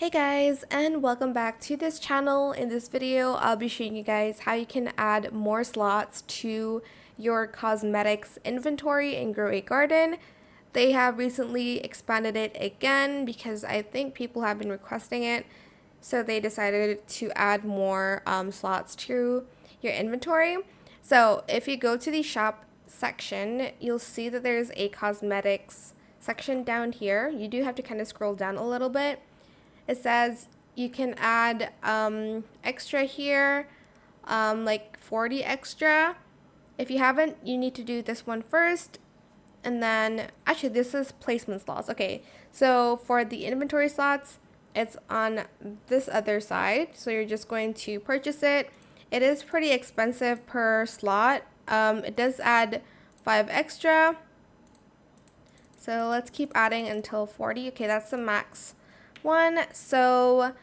Hey guys, and welcome back to this channel. In this video, I'll be showing you guys how you can add more slots to your cosmetics inventory in Grow a Garden. They have recently expanded it again because I think people have been requesting it. So they decided to add more slots to your inventory. So if you go to the shop section, you'll see that there's a cosmetics section down here. You do have to kind of scroll down a little bit. It says you can add extra here, like 40 extra. If you haven't, you need to do this one first. And then, actually, this is placement slots. Okay, so for the inventory slots, it's on this other side. So you're just going to purchase it. It is pretty expensive per slot. It does add 5 extra. So let's keep adding until 40. Okay, that's the max one. So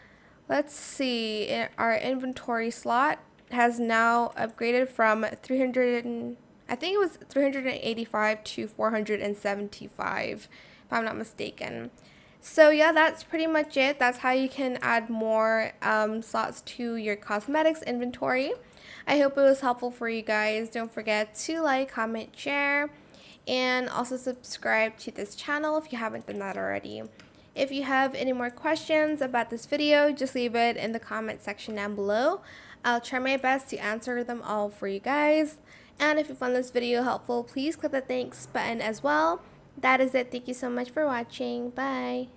let's see, our inventory slot has now upgraded from 300 I think it was 385 to 475 if I'm not mistaken. So yeah, that's pretty much it. That's how you can add more slots to your cosmetics inventory. I hope it was helpful for you guys. Don't forget to like, comment, share, and also subscribe to this channel if you haven't done that already. If you have any more questions about this video, just leave it in the comment section down below. I'll try my best to answer them all for you guys. And if you found this video helpful, please click the thanks button as well. That is it. Thank you so much for watching. Bye.